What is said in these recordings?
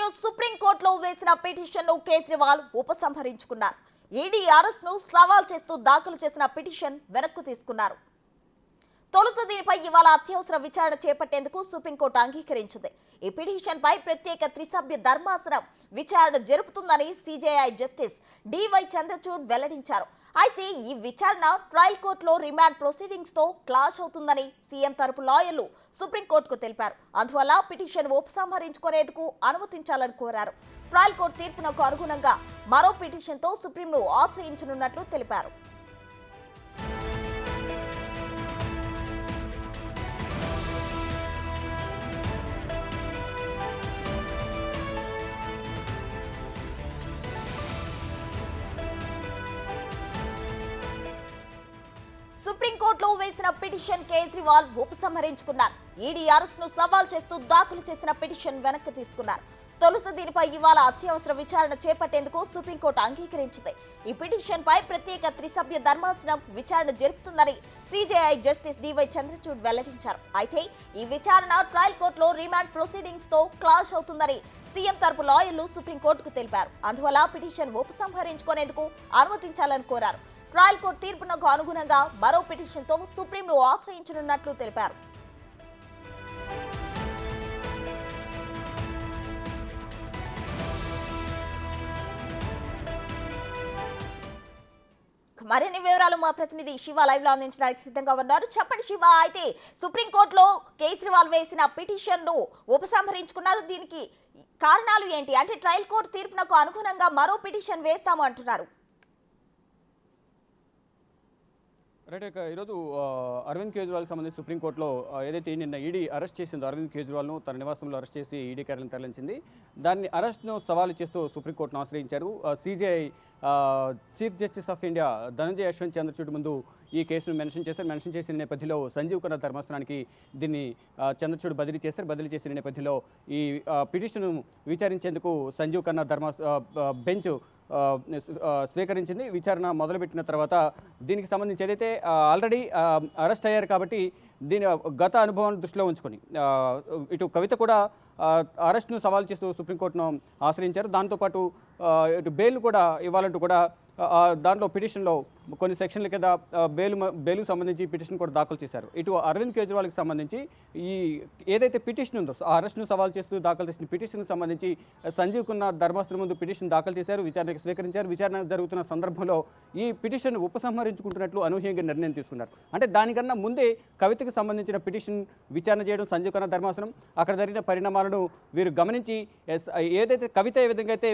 News సుప్రీంకోర్టులో వేసిన పిటిషన్ను కేజ్రీవాల్ ఉపసంహరించుకున్నారు. ఈడీ అరెస్ట్ను సవాల్ చేస్తూ దాఖలు చేసిన పిటిషన్ వెనక్కు తీసుకున్నారు. తొలుత దీనిపై ఇవాళ అత్యవసర విచారణ చేపట్టేందుకు సుప్రీంకోర్టు అంగీకరించింది. ఈ పిటిషన్ పై ప్రత్యేక త్రిసభ్య ధర్మాసనం విచారణ జరుపుతుందని సిజేఐ జస్టిస్ డివై చంద్రచూడ్ వెల్లడించారు. అయితే ఈ విచారణ ట్రయల్ కోర్టులో రిమాండ్ ప్రొసీడింగ్స్ తో క్లాష్ అవుతుందని సీఎం తరపు లాయర్లు సుప్రీంకోర్టుకు తెలిపారు. అందువల్ల పిటిషన్ ఉపసంహరించుకునేందుకు అనుమతించాలని కోరారు. ట్రయల్ కోర్టు తీర్పునకు అనుగుణంగా మరో పిటిషన్తో సుప్రీంను ఆశ్రయించనున్నట్లు తెలిపారు. సుప్రీంకోర్టులో వేసిన పిటిషన్ కేజ్రీవాల్ ఉపసంహరించుకున్నారు. ఈడీ అరెస్ట్ను సవాల్ చేస్తూ దాఖలు చేసిన పిటిషన్ వెనక్కి తీసుకున్నారు. తొలుత దీనిపై ఇవాళ అత్యవసర విచారణ చేపట్టేందుకు సుప్రీంకోర్టు అంగీకరించింది. ఈ పిటిషన్ పై ప్రత్యేక త్రిసభ్య ధర్మాసనం విచారణ జరుపుతుందని సిజేఐ జస్టిస్ డివై చంద్రచూడ్ వెల్లడించారు. అయితే ఈ విచారణ ట్రయల్ కోర్టులో రిమాండ్ ప్రొసీడింగ్స్ తో క్లాష్ అవుతుందని సీఎం తరపు లాయర్లు సుప్రీంకోర్టుకు తెలిపారు. అందువల్ల పిటిషన్ ఉపసంహరించుకునేందుకు అనుమతించాలని కోరారు. ట్రయల్ కోర్టు తీర్పునకు అనుగుణంగా మరో పిటిషన్తో సుప్రీంను ఆశ్రయించనున్నట్లు తెలిపారు. మరిన్ని వివరాలు మా ప్రతినిధి శివ లైవ్ లో అందించడానికి సిద్ధంగా ఉన్నారు. చెప్పండి శివ, అయితే సుప్రీంకోర్టులో కేజ్రీవాల్ వేసిన పిటిషన్ ను ఉపసంహరించుకున్నారు. దీనికి కారణాలు ఏంటి? అంటే ట్రయల్ కోర్టు తీర్పునకు అనుగుణంగా మరో పిటిషన్ వేస్తాము అంటున్నారు. రైట్. ఈరోజు అరవింద్ కేజ్రీవాల్కి సంబంధించి సుప్రీంకోర్టులో ఏదైతే నిన్న ఈడీ అరెస్ట్ చేసిందో అరవింద్ కేజ్రీవాల్ను తన నివాసంలో అరెస్ట్ చేసి ఈడీ కార్యాలయం తరలించింది. దాన్ని అరెస్ట్ను సవాలు చేస్తూ సుప్రీంకోర్టును ఆశ్రయించారు. CJI chief justice of India Dhananjay Yashwant Chandrachud ముందు ఈ కేసును మెన్షన్ చేసిన నేపథ్యంలో సంజీవ్ ఖన్నా ధర్మాసనానికి దీన్ని చంద్రచూడ్ బదిలీ చేసిన నేపథ్యంలో ఈ పిటిషన్ విచారించేందుకు సంజీవ్ ఖన్నా బెంచ్ స్వీకరించింది. విచారణ మొదలుపెట్టిన తర్వాత దీనికి సంబంధించి ఏదైతే ఆల్రెడీ అరెస్ట్ అయ్యారు కాబట్టి దీని గత అనుభవాన్ని దృష్టిలో ఉంచుకొని ఇటు కవిత కూడా అరెస్ట్ను సవాల్ చేస్తూ సుప్రీంకోర్టును ఆశ్రయించారు. దాంతోపాటు ఇటు బెయిల్ కూడా ఇవ్వాలంటూ కూడా దాంట్లో పిటిషన్లో కొన్ని సెక్షన్ల కింద బెయిల్కు సంబంధించి పిటిషన్ కూడా దాఖలు చేశారు. ఇటు అరవింద్ కేజ్రీవాల్కి సంబంధించి ఈ ఏదైతే పిటిషన్ ఉందో ఆ అరెస్ట్ను సవాల్ చేస్తూ దాఖలు చేసిన పిటిషన్కి సంబంధించి సంజీవ్ ఖన్నా ధర్మాసనం ముందు పిటిషన్ దాఖలు చేశారు. విచారణకు స్వీకరించారు. విచారణ జరుగుతున్న సందర్భంలో ఈ పిటిషన్ ఉపసంహరించుకుంటున్నట్లు అనూహ్యంగా నిర్ణయం తీసుకున్నారు. అంటే దానికన్నా ముందే కవితకు సంబంధించిన పిటిషన్ విచారణ చేయడం సంజీవ్ ఖన్నా ధర్మాసనం అక్కడ జరిగిన పరిణామాలను వీరు గమనించి ఏదైతే కవిత ఏ విధంగా అయితే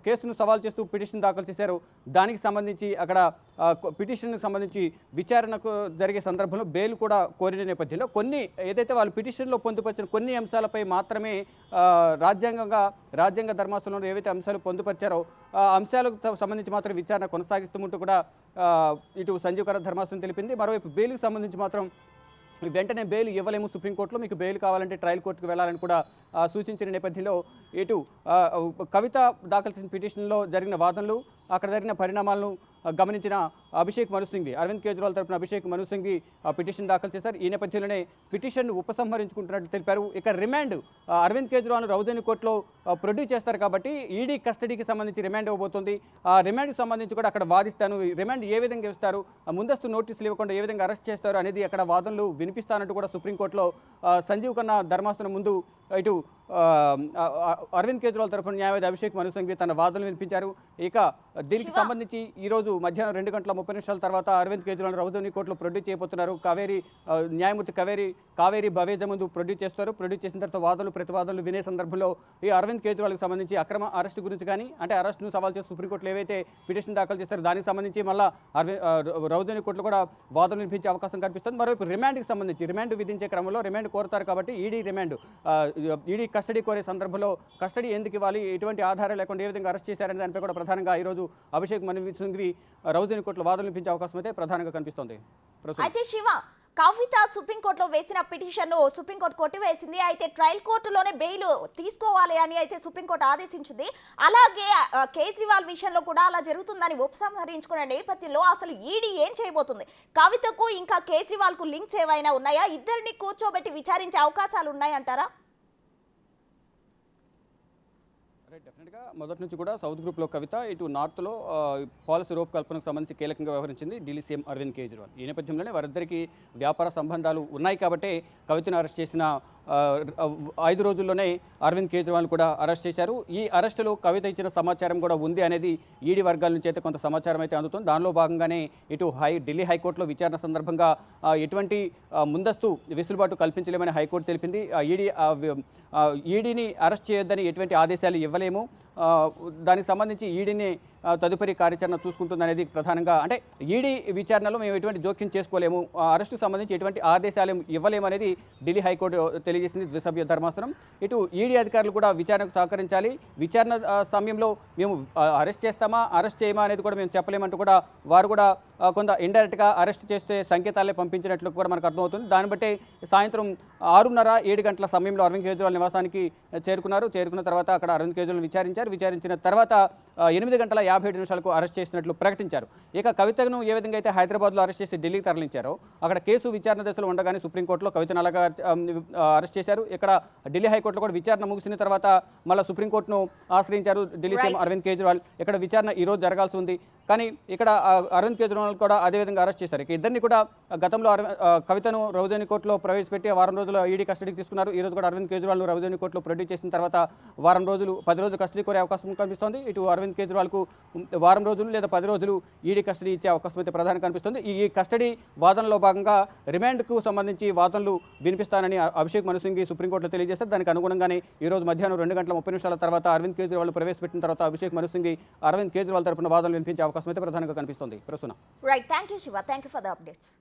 కేసును సవాల్ చేస్తూ పిటిషన్ దాఖలు చేశారో దానికి సంబంధించి అక్కడ పిటిషన్కి సంబంధించి విచారణకు జరిగే సందర్భంలో బెయిల్ కూడా కోరిన నేపథ్యంలో కొన్ని ఏదైతే వాళ్ళు పిటిషన్లో పొందుపరిచిన కొన్ని అంశాలపై మాత్రమే రాజ్యాంగ ధర్మాసనంలో ఏవైతే అంశాలు పొందుపరిచారో ఆ అంశాలకు సంబంధించి మాత్రం విచారణ కొనసాగిస్తూ కూడా ఇటు సంజీవ్ ఖన్నా ధర్మాసనం తెలిపింది. మరోవైపు బెయిల్కి సంబంధించి మాత్రం వెంటనే బెయిల్ ఇవ్వలేము, సుప్రీంకోర్టులో మీకు బెయిల్ కావాలంటే ట్రయల్ కోర్టుకు వెళ్ళాలని కూడా సూచించిన నేపథ్యంలో ఇటు కవిత దాఖలు చేసిన పిటిషన్లో జరిగిన వాదనలు అక్కడ జరిగిన పరిణామాలను గమనించిన అభిషేక్ మను సింఘ్వి అరవింద్ కేజ్రీవాల్ తరపున అభిషేక్ మను సింఘ్వి పిటిషన్ దాఖలు చేశారు. ఈ నేపథ్యంలోనే పిటిషన్ను ఉపసంహరించుకుంటున్నట్టు తెలిపారు. ఇక రిమాండ్ అరవింద్ కేజ్రీవాల్ రౌజని కోర్టులో ప్రొడ్యూస్ చేస్తారు కాబట్టి ఈడీ కస్టడీకి సంబంధించి రిమాండ్ ఇవ్వబోతోంది. ఆ రిమాండ్కి సంబంధించి కూడా అక్కడ వాదిస్తాను, రిమాండ్ ఏ విధంగా ఇస్తారు, ముందస్తు నోటీసులు ఇవ్వకుండా ఏ విధంగా అరెస్ట్ చేస్తారు అనేది అక్కడ వాదనలు వినిపిస్తానంటూ కూడా సుప్రీంకోర్టులో సంజీవ్ ఖన్నా ధర్మాసనం ముందు ఇటు అరవింద్ కేజ్రీవాల్ తరఫున న్యాయవాది అభిషేక్ మను సింఘ్వి తన వాదనలు వినిపించారు. ఇక దీనికి సంబంధించి ఈరోజు మధ్యాహ్నం 2:30 తర్వాత అరవింద్ కేజ్రీవాల్ రౌజని కోర్టులో ప్రొడ్యూస్ చేయబోతున్నారు. న్యాయమూర్తి కావేరి బవేజా ముందు ప్రొడ్యూస్ చేస్తారు. ప్రొడ్యూస్ చేసిన తర్వాత ప్రతివాదనలు వినే సందర్భంలో ఈ అరవింద్ కేజ్రీవాల్కి సంబంధించి అక్రమ అరెస్ట్ గురించి కానీ అంటే అరెస్ట్ను సవాల్ చేసి సుప్రీంకోర్టులో ఏవైతే పిటిషన్ దాఖలు చేస్తారో దానికి సంబంధించి మళ్ళీ రౌజని కోర్టులో కూడా వాదనలు వినిపించే అవకాశం కనిపిస్తుంది. మరోవైపు రిమాండ్ విధించే క్రమంలో రిమాండ్ కోరుతారు కాబట్టి ఈడీ కస్టడీ కోరే సందర్భంలో కస్టడీ ఎందుకు ఇవ్వాలి, ఎటువంటి ఆధారం లేకుండా ఏ విధంగా అరెస్ట్ చేశారనే దానిపై కూడా ప్రధానంగా ఈరోజు అభిషేక్ మను సింఘ్వి రౌజని కోర్టులో వాదనలు వినిపించే అవకాశం అయితే ప్రధానంగా కనిపిస్తోంది. అయితే శివ, కవిత సుప్రీంకోర్టులో వేసిన పిటిషన్ను సుప్రీంకోర్టు కొట్టివేసింది. అయితే ట్రయల్ కోర్టులోనే బెయిల్ తీసుకోవాలి అని అయితే సుప్రీంకోర్టు ఆదేశించింది. అలాగే కేజ్రీవాల్ విషయంలో కూడా అలా జరుగుతుందని ఉపసంహరించుకున్న నేపథ్యంలో అసలు ఈడీ ఏం చేయబోతుంది? కవితకు ఇంకా కేజ్రీవాల్కు లింక్స్ ఏవైనా ఉన్నాయా? ఇద్దరిని కూర్చోబెట్టి విచారించే అవకాశాలు ఉన్నాయంటారా? రైట్, డెఫినెట్గా మొదటి నుంచి కూడా సౌత్ గ్రూప్లో కవిత ఇటు నార్త్లో పాలసీ రూపకల్పనకు సంబంధించి కీలకంగా వ్యవహరించింది ఢిల్లీ సీఎం అరవింద్ కేజ్రీవాల్. ఈ నేపథ్యంలోనే వారిద్దరికీ వ్యాపార సంబంధాలు ఉన్నాయి కాబట్టే కవితను అరెస్ట్ చేసిన 5 రోజుల్లోనే అరవింద్ కేజ్రీవాల్ కూడా అరెస్ట్ చేశారు. ఈ అరెస్టులో కవిత ఇచ్చిన సమాచారం కూడా ఉంది అనేది ఈడీ వర్గాల నుంచి అయితే కొంత సమాచారం అయితే అందుతుంది. దానిలో భాగంగానే ఇటు ఢిల్లీ హైకోర్టులో విచారణ సందర్భంగా ఎటువంటి ముందస్తు వెసులుబాటు కల్పించలేమని హైకోర్టు తెలిపింది. ఈడీని అరెస్ట్ చేయొద్దని ఎటువంటి ఆదేశాలు ఇవ్వలేము, దానికి సంబంధించి ఈడీని తదుపరి కార్యాచరణ చూసుకుంటుంది అనేది ప్రధానంగా, అంటే ఈడీ విచారణలో మేము ఎటువంటి జోక్యం చేసుకోలేము, అరెస్టుకు సంబంధించి ఎటువంటి ఆదేశాలు ఇవ్వలేము అనేది ఢిల్లీ హైకోర్టు తెలియజేసింది ద్విసభ్య ధర్మాసనం. ఇటు ఈడీ అధికారులు కూడా విచారణకు సహకరించాలి, విచారణ సమయంలో మేము అరెస్ట్ చేస్తామా అరెస్ట్ చేయమా అనేది కూడా మేము చెప్పలేమంటూ కూడా వారు కూడా కొంత ఇండైరెక్ట్గా అరెస్ట్ చేస్తే సంకేతాలే పంపించినట్లు కూడా మనకు అర్థమవుతుంది. దాన్ని బట్టి సాయంత్రం 6:30-7 గంటల సమయంలో అరవింద్ కేజ్రీవాల్ నివాసానికి చేరుకున్న తర్వాత అక్కడ అరవింద్ కేజ్రీవాల్ విచారించిన తర్వాత 8:57 అరెస్ట్ చేసినట్లు ప్రకటించారు. ఇక కవితను ఏ విధంగా అయితే హైదరాబాద్లో అరెస్ట్ చేసి ఢిల్లీకి తరలించారో అక్కడ కేసు విచారణ దశలో ఉండగానే సుప్రీంకోర్టులో కవితను అలాగా అరెస్ట్ చేశారు. ఇక్కడ ఢిల్లీ హైకోర్టులో కూడా విచారణ ముగిసిన తర్వాత మళ్ళీ సుప్రీంకోర్టును ఆశ్రయించారు ఢిల్లీ సీఎం అరవింద్ కేజ్రీవాల్. ఇక్కడ విచారణ ఈరోజు జరగాల్సి ఉంది, కానీ ఇక్కడ అరవింద్ కేజ్రీవాల్ కూడా అదేవిధంగా అరెస్ట్ చేశారు. ఇక ఇద్దరిని కూడా గతంలో కవితను రౌజని కోర్టులో ప్రవేశపెట్టి వారం రోజులు ఈడీ కస్టడీకి తీసుకున్నారు. ఈ రోజు కూడా అరవింద్ కేజ్రీవాల్ను రౌజని కోర్టులో ప్రొడ్యూస్ చేసిన తర్వాత 10 రోజులు కస్టడీ కోరే అవకాశం కనిపిస్తోంది. ఇటు అరవింద్ కేజ్రీవాల్కు 10 రోజులు లేదా 10 రోజులు ఈడీ కస్టడీ ఇచ్చే అవకాశం అయితే ప్రధానంగా కనిపిస్తుంది. ఈ కస్టడీ వాదనలో భాగంగా రిమాండ్కు సంబంధించి వాదనలు వినిపిస్తానని అభిషేక్ మను సింఘ్వి సుప్రీంకోర్టులో తెలియజేస్తారు. దానికి అనుగుణంగానే ఈ రోజు మధ్యాహ్నం 2:30 తర్వాత అరవింద్ కేజ్రీవాల్ ప్రవేశపెట్టిన తర్వాత అభిషేక్ మను సింఘ్వి అరవింద్ కేజ్రీవాల్ తరపున వాదనలు వినిపించే అవకాశం అయితే ప్రధానంగా కనిపిస్తుంది. ప్రస్తుతం right, thank you Shiva, thank you for the updates.